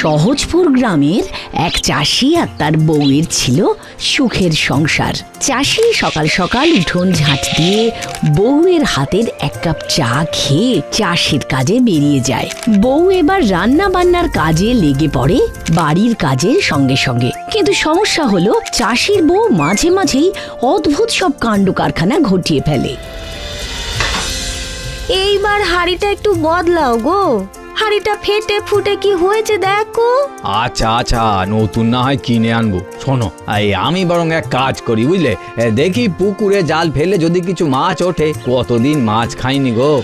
সহজপুর গ্রামের এক চাষি আর তার বউয়ের ছিল সুখের সংসার। চাষি সকাল সকাল উঠোন ঝাঁট দিয়ে বউয়ের হাতের এক কাপ চা খেয়ে চাষের কাজে বেরিয়ে যায়। বউ এবার রান্না বান্নার কাজে লেগে পড়ে বাড়ির কাজের সঙ্গে সঙ্গে। কিন্তু সমস্যা হলো চাষির বউ মাঝে মাঝেই অদ্ভুত সব কাণ্ড কারখানা ঘটিয়ে ফেলে। এইবার হাড়িটা একটু বদলাও গো, হাড়িটা ফেটে ফুটে কি হয়েছে দেখো। আচ্ছা আচ্ছা, নতুন না হয় কিনে আনবো। শোনো, আমি বরং এক কাজ করি বুঝলে, দেখি পুকুরে জাল ফেলে যদি কিছু মাছ ওঠে। কতদিন মাছ খাইনি গো।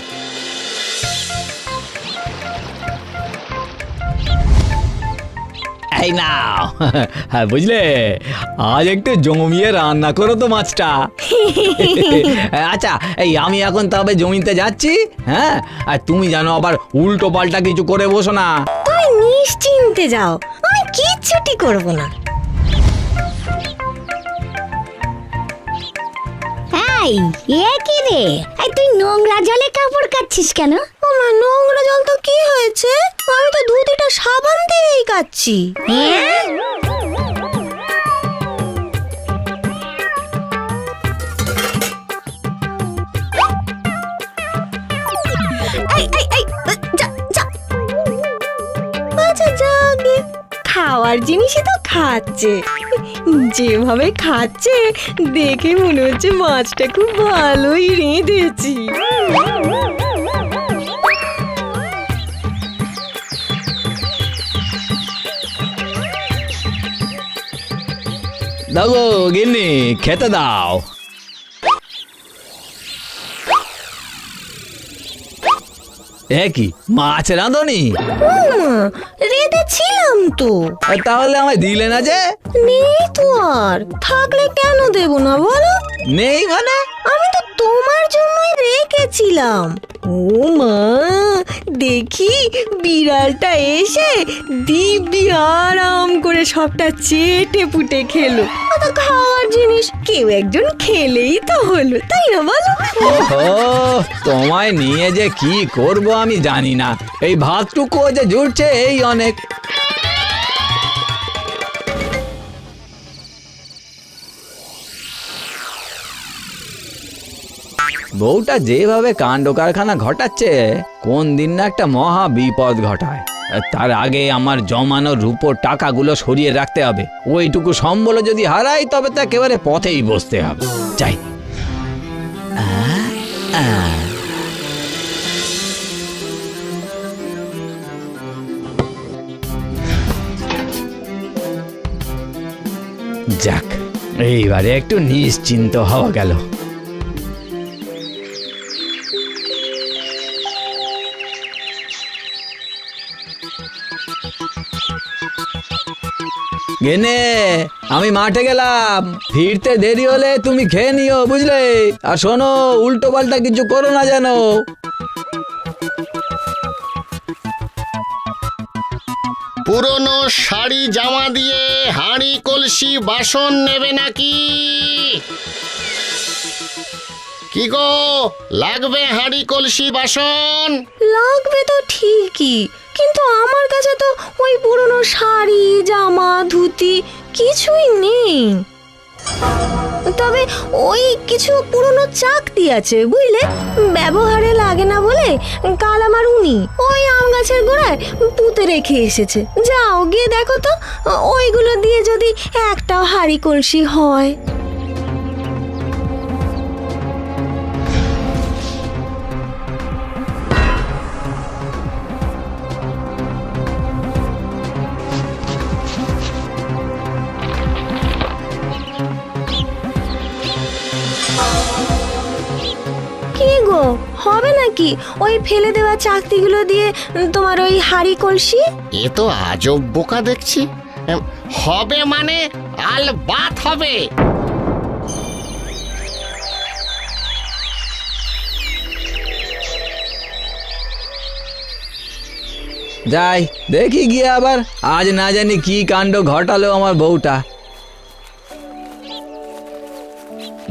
এই নাও, বুঝলে, আজ একটু জমিয়ে রান্না করো তো মাছটা। আচ্ছা, আমি এখন তবে জমিতে যাচ্ছি। হ্যাঁ, আর তুমি জানো আবার উল্টো পাল্টা কিছু করে বসো না। তুমি নিশ্চিন্তে যাও, আমি কিচ্ছুটি করব না। কি রে, তুই নোংরা জলে কাপড় কাচ্ছিস কেন? আমার নোংরা জল তো কি হয়েছে, আমি তো ধুতিটা সাবান দিয়েই কাচ্ছি। আচ্ছা যাগে, খাওয়ার জিনিসই তো খাচ্ছে, যেভাবে খাচ্ছে দেখে মনে হচ্ছে মাছটা খুব ভালোই রেঁধেছি। দাও গো গিন্নি, খেতে দাও। কি মাছ রাঁধনি? রেঁধেছিলাম তো। তাহলে আমায় দিলে না যে? নেই তো, আর থাকলে কেন দেব না বলো? নেই মানে? আমি তো তোমার জন্যই রেখেছিলাম। ও মা, দেখি বিড়ালটা এসে দিব্যি আরাম করে সবটা চেটে পুটে খেলো। তো খাওয়ার জিনিস কেউ একজন খেলেই তো হলো, তাই না বলো? ও, তোমায় নিয়ে যে কি করব আমি জানি না। এই ভাতটুকু যে জুটছে এই অনেক। বউটা যেভাবে কাণ্ড কারখানা ঘটাচ্ছে, কোন দিন না একটা মহা বিপদ ঘটায়। তার আগে আমার জমানো রূপোর টাকাগুলো সরিয়ে রাখতে হবে। ওইটুকু সম্বল যদি হারাই তবে তো একেবারে পথেই বসতে হবে। চাই যাক, এইবারে একটু নিশ্চিন্ত হওয়া গেল। গেনে, আমি মাঠে গেলাম, ফিরতে দেরি হলে তুমি খেয়ে নিও বুঝলে। আর শোনো, উল্টো পাল্টা কিছু করো না যেন। পুরনো শাড়ি জামা দিয়ে হাঁড়ি কলসি বাসন নেবে নাকি? কি গো, লাগবে হাঁড়ি কলসি বাসন? লাগবে তো ঠিকই, কিন্তু আমার কাছে তো ওই পুরনো শাড়ি জামা ধুতি কিছুই নেই। তবে ওই কিছু পুরনো চাকতি আছে বুঝলে, ব্যবহারে লাগে না বলে কাল আমার উনি ওই আম গাছের গোড়ায় পুঁতে রেখে এসেছে। যাও গিয়ে দেখো তো, ওইগুলো দিয়ে যদি একটা হাঁড়ি কলসি হয়। হবে নাকি ওই ফেলে দেওয়া চাকতিগুলো দিয়ে তোমার ওই হাঁড়ি কলসি? এ তো আজব বোকা দেখছি। হবে মানে আলবাত হবে। যাই দেখি গিয়ে আবার, আজ না জানি কি কাণ্ড ঘটালো আমার বউটা।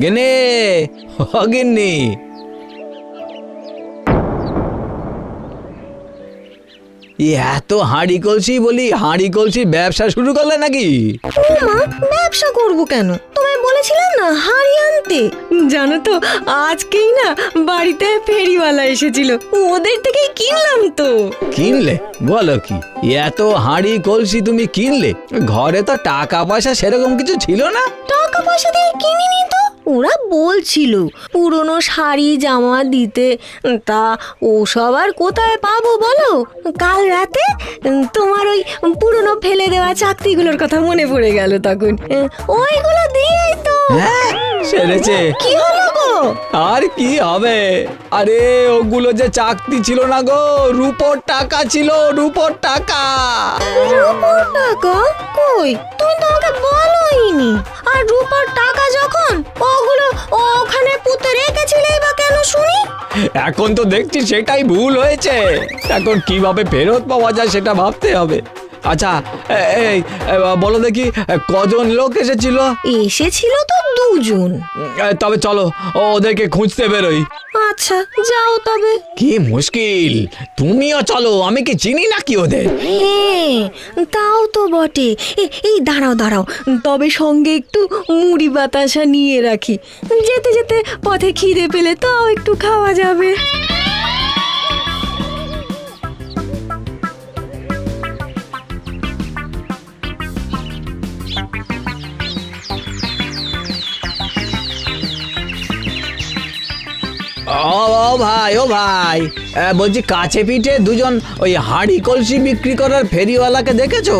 গিন্নি, ও গিন্নি, এত হাঁড়ি কলসি বলি হাঁড়ি কলসির ব্যবসা শুরু করলে নাকি? মা, ব্যবসা করব কেন? তোমায় বলেছিলাম না হাঁড়ি আনতে। জানো তো আজকেই না বাড়িতে ফেরিওয়ালা এসেছিল, ওদের থেকেই কিনলাম তো। কিনলে? বলো কি, এত হাঁড়ি কলসি তুমি কিনলে? ঘরে তো টাকা পয়সা সেরকম কিছু ছিল না। টাকা পয়সা দিয়ে কিনিনি তো, ওরা বলছিল পুরনো শাড়ি জামা দিতে, তা ওসব আর কোথায় পাবো বলো? কাল রাতে তোমার ওই পুরনো ফেলে দেওয়া চাকতিগুলোর কথা মনে পড়ে গেল, তখন ওইগুলো দিয়েই তো। হ্যাঁ, সেরেছে। কি হলো গো? আর কি হবে, আরে ওগুলো যে চাকতি ছিল না গো, রূপোর টাকা ছিল, রূপোর টাকা। রূপার টাকা? কই, তুমি তো আমাকে বলোইনি। আর রূপার টাকা যখন, ওগুলো ওখানে পুঁতে রেখেছিলেই বা কেন শুনি? এখন তো দেখছি সেটাই ভুল হয়েছে, এখন কিভাবে ফেরত পাওয়া যায় সেটা ভাবতে হবে। আচ্ছা এই বলো দেখি কজন লোক এসেছিল? এসেছিল তো দুজন। তবে চলো ওদেরকে খুঁজতে বেরোই। আচ্ছা যাও তবে। কি মুশকিল, তুমিও চলো, আমি কি চিনি নাকি ওদের? হ্যাঁ তাও তো বটে। এই দাঁড়াও দাঁড়াও, তবে সঙ্গে একটু মুড়ি বাতাসা নিয়ে রাখি, যেতে যেতে পথে খিদে পেলে তাও একটু খাওয়া যাবে। ও ভাই, বলছি কাছে পিঠে দুজন ওই হাঁড়ি কলসি বিক্রি করার ফেরিওয়ালাকে দেখেছো?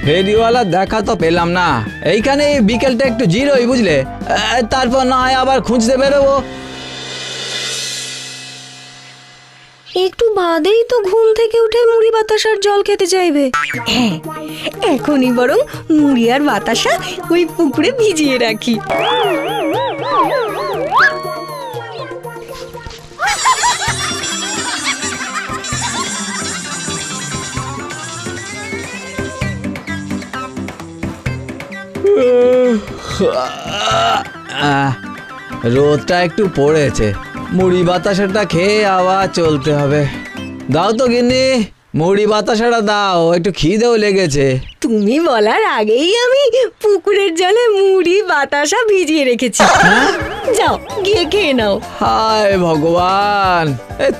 ফেরিওয়ালা দেখা তো পেলাম না, এইখানে বিকেলটা একটু জিরোই বুঝলে, তারপর না হয় আবার খুঁজতে বেরোবো। একটু বাদেই তো ঘুম থেকে উঠে মুড়ি বাতাসার জল খেতে চাইবে। হ্যাঁ, এখনই বরং মুড়ি আর বাতাসা ওই পুকুরে ভিজিয়ে রাখি। রোদটা একটু পড়েছে, মুড়ি বাতাসাটা খেয়ে আবার চলতে হবে। দাও তো গিন্নি, মুড়ি বাতাসাটা দাও, একটু খিদেও লেগেছে। তুমি বলার আগেই আমি পুকুরের জলে মুড়ি বাতাসা ভিজিয়ে রেখেছি, যাও গিয়ে খেয়ে নাও। হায় ভগবান,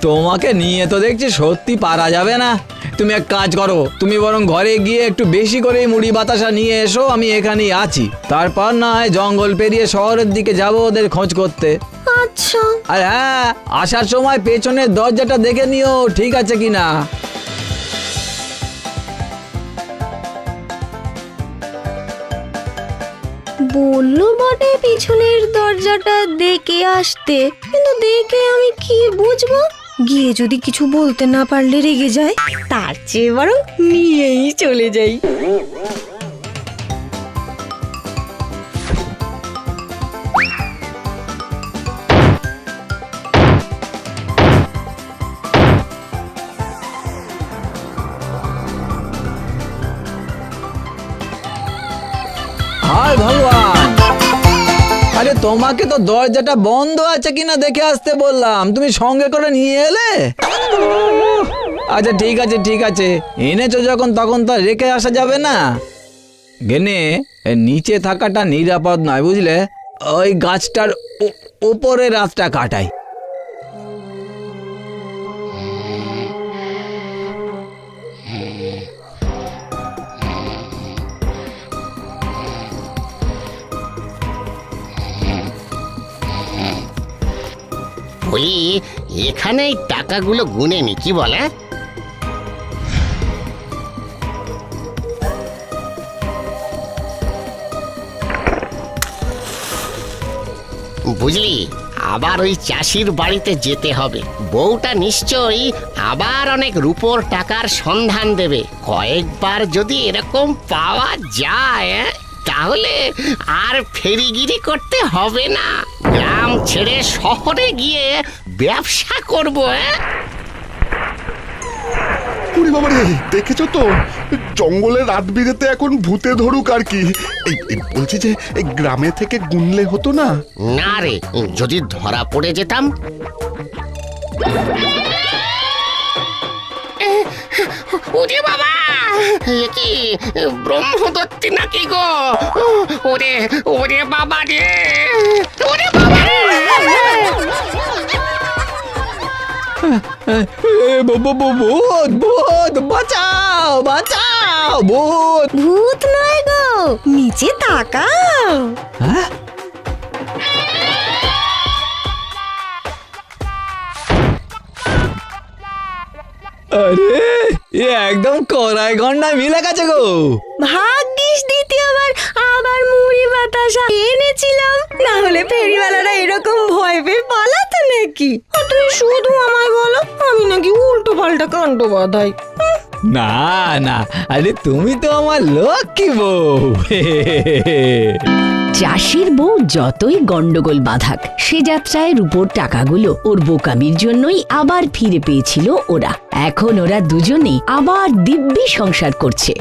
তোমাকে নিয়ে তো দেখছি সত্যি পারা যাবে না। তুমি এক কাজ করো, তুমি বরং ঘরে গিয়ে একটু বেশি করে মুড়ি বাতাসা নিয়ে এসো, আমি এখানেই আছি। তারপর না হয় জঙ্গল পেরিয়ে শহরের দিকে যাবো ওদের খোঁজ করতে। আচ্ছা। আর হ্যাঁ, আসার সময় পেছনের দরজাটা দেখে নিও ঠিক আছে কিনা। বললো বটে পিছনের দরজাটা দেখে আসতে, কিন্তু দেখে আমি কি বুঝবো? গিয়ে যদি কিছু বলতে না পারলে রেগে যায়, তার চেয়ে বরং নিয়েই চলে যাই। হায় ভগবান, আরে তোমাকে তো দরজাটা বন্ধ আছে কিনা দেখে আসতে বললাম, তুমি সঙ্গে করে নিয়ে এলে। আচ্ছা ঠিক আছে, এনেছো যখন তখন তো রেখে আসা যাবে না। গেনে নিচে থাকাটা নিরাপদ নয় বুঝলে, ওই গাছটার উপরে রাতটা কাটাই। ওই এখানে এই টাকাগুলো গুনে নি, কি বলে? বুঝলি, আবার ওই চাষির বাড়িতে যেতে হবে। বউটা নিশ্চয়ই আবার অনেক রূপোর টাকার সন্ধান দেবে। কয়েকবার যদি এরকম পাওয়া যায়, তাহলে আর ফেরিগিরি করতে হবে না, গ্রাম ছেড়ে শহরে গিয়ে ব্যবসা করবো। ওরে বাবা রে, দেখেছো তো, জঙ্গলে রাত বিরেতে এখন ভূতে ধরুক আর কি। এই বলছি যে এই গ্রামে থেকে গুনলে হতো না? না রে, যদি ধরা পড়ে যেতাম। ওরে বাবা, এ কি ব্রহ্মদত্তি নাকি গো? ওরে ওরে বাবা রে, ওরে বাবা রে! ভূত ভূত, বাঁচাও বাঁচাও, ভূত! ভূত নয় গো, নিচে তাকাও। হ্যাঁ? আরে এ একদম কড়াই গন্ডায় মিলে গেছে গো। ভাগ্যিস দ্বিতীয়বার আবার মুড়ি বাতাসা এনেছিলাম, না হলে ফেরিওয়ালারা এরকম ভয় পেয়ে পালাতো নাকি? আর তুমি শুধু আমায় বলো আমি নাকি উল্টো পাল্টা কাণ্ড বাঁধাই। না না, আরে তুমি তো আমার লক্ষ্মী বউ। চাষির বউ যতই গন্ডগোল বাঁধাক, সে যাত্রায় রূপোর টাকাগুলো ওর বোকামির জন্যই আবার ফিরে পেয়েছিল ওরা। এখন ওরা দুজনেই আবার দিব্যি সংসার করছে।